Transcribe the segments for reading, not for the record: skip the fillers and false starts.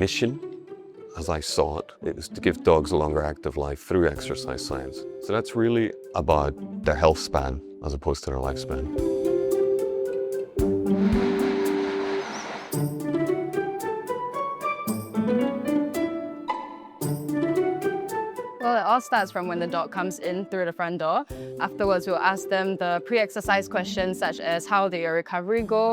mission, as I saw it, it was to give dogs a longer active life through exercise science. So that's really about their health span as opposed to their lifespan. Well, it all starts from when the dog comes in through the front door. Afterwards, we'll ask them the pre-exercise questions such as how did your recovery go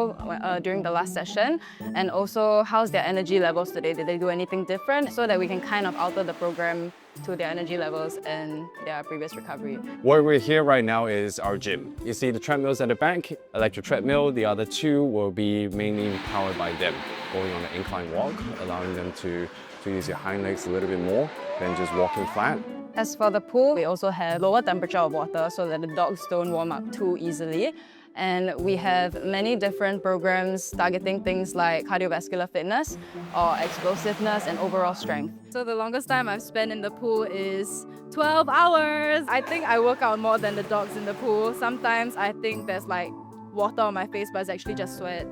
during the last session, and also how's their energy levels today, did they do anything different, so that we can kind of alter the program to their energy levels and their previous recovery. What we're here right now is our gym. You see the treadmills at the back, electric treadmill. The other two will be mainly powered by them, going on an incline walk, allowing them to use your hind legs a little bit more than just walking flat. As for the pool, we also have lower temperature of water so that the dogs don't warm up too easily. And we have many different programs targeting things like cardiovascular fitness or explosiveness and overall strength. So the longest time I've spent in the pool is 12 hours. I think I work out more than the dogs in the pool. Sometimes I think there's like water on my face, but it's actually just sweat.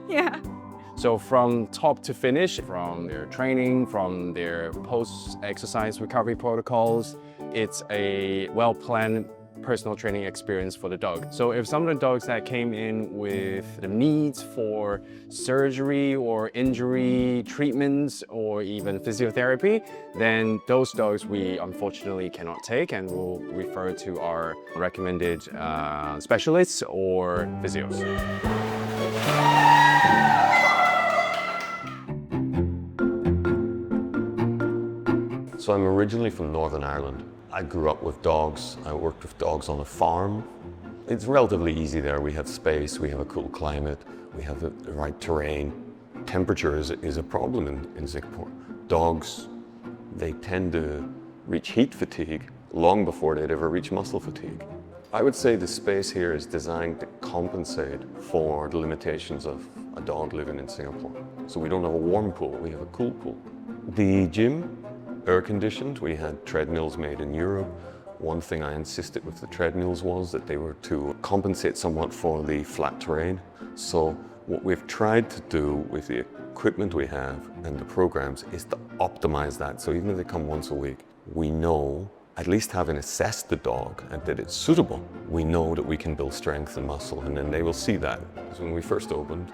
Yeah. So from top to finish, from their training, from their post-exercise recovery protocols, it's a well-planned personal training experience for the dog. So if some of the dogs that came in with the needs for surgery or injury treatments or even physiotherapy, then those dogs we unfortunately cannot take and will refer to our recommended specialists or physios. So I'm originally from Northern Ireland. I grew up with dogs. I worked with dogs on a farm. It's relatively easy there. We have space, we have a cool climate, we have the right terrain. Temperature is a problem in Singapore. Dogs, they tend to reach heat fatigue long before they'd ever reach muscle fatigue. I would say the space here is designed to compensate for the limitations of a dog living in Singapore. So we don't have a warm pool, we have a cool pool. The gym, air-conditioned. We had treadmills made in Europe. One thing I insisted with the treadmills was that they were to compensate somewhat for the flat terrain. So what we've tried to do with the equipment we have and the programs is to optimize that. So even if they come once a week, we know, at least having assessed the dog and that it's suitable, we know that we can build strength and muscle, and then they will see that. So when we first opened,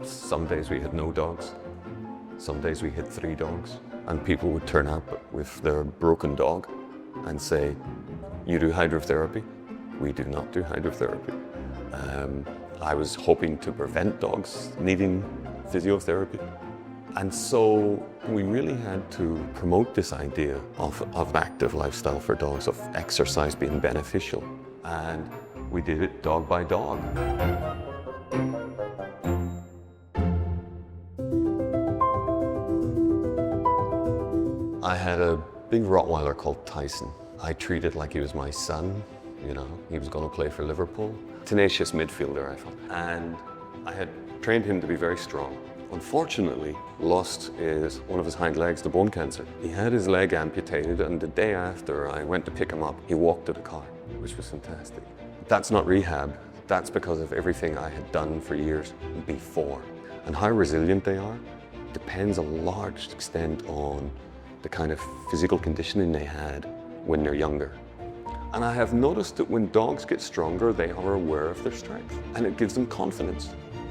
some days we had no dogs. Some days we had 3 dogs, and people would turn up with their broken dog and say, "You do hydrotherapy?" We do not do hydrotherapy. I was hoping to prevent dogs needing physiotherapy. And so we really had to promote this idea of active lifestyle for dogs, of exercise being beneficial. And we did it dog by dog. I had a big Rottweiler called Tyson. I treated like he was my son, you know, he was going to play for Liverpool. Tenacious midfielder, I felt. And I had trained him to be very strong. Unfortunately, lost one of his hind legs to bone cancer. He had his leg amputated, and the day after I went to pick him up, he walked to the car, which was fantastic. That's not rehab. That's because of everything I had done for years before. And how resilient they are depends a large extent on the kind of physical conditioning they had when they're younger. And I have noticed that when dogs get stronger, they are aware of their strength, and it gives them confidence.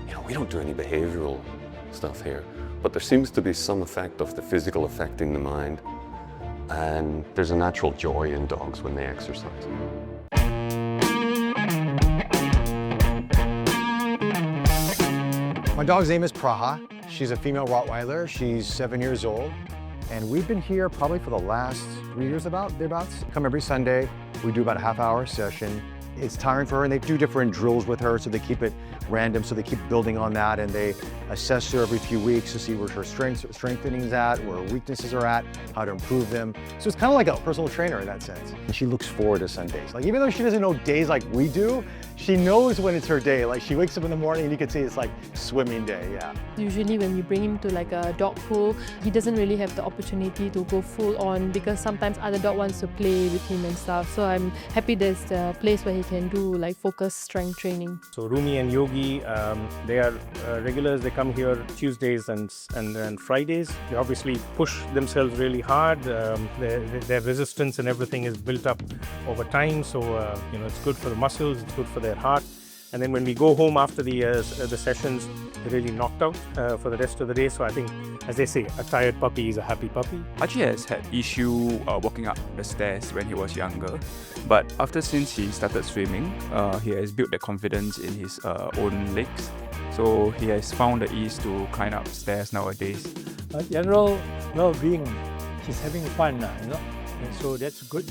You know, we don't do any behavioral stuff here, but there seems to be some effect of the physical affecting the mind, and there's a natural joy in dogs when they exercise. My dog's name is Praha. She's a female Rottweiler. She's 7 years old. And we've been here probably for the last 3 years thereabouts. Come every Sunday. We do about a half-hour session. It's tiring for her, and they do different drills with her, so they keep it random, so they keep building on that, and they assess her every few weeks to see where her strengthening is at, where her weaknesses are at, how to improve them. So it's kind of like a personal trainer in that sense. And she looks forward to Sundays. Like, even though she doesn't know days like we do, she knows when it's her day. Like, she wakes up in the morning and you can see it's like swimming day, yeah. Usually when we bring him to like a dog pool, he doesn't really have the opportunity to go full on because sometimes other dog wants to play with him and stuff. So I'm happy there's a place where he can do like focused strength training. So Rumi and Yogi, they are regulars. They come here Tuesdays and Fridays. They obviously push themselves really hard. Their resistance and everything is built up over time. So it's good for the muscles. It's good for their heart. And then when we go home after the sessions, they're really knocked out for the rest of the day. So I think, as they say, a tired puppy is a happy puppy. Archie has had issue walking up the stairs when he was younger, but since he started swimming, he has built the confidence in his own legs. So he has found the ease to climb up stairs nowadays. General well-being, he's having fun now, and so that's good.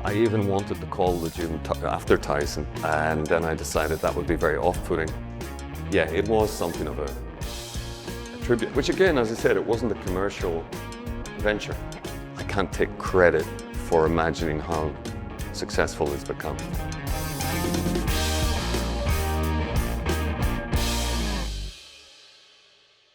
I even wanted to call the gym after Tyson, and then I decided that would be very off-putting. Yeah, it was something of a tribute, which again, as I said, it wasn't a commercial venture. I can't take credit for imagining how successful it's become.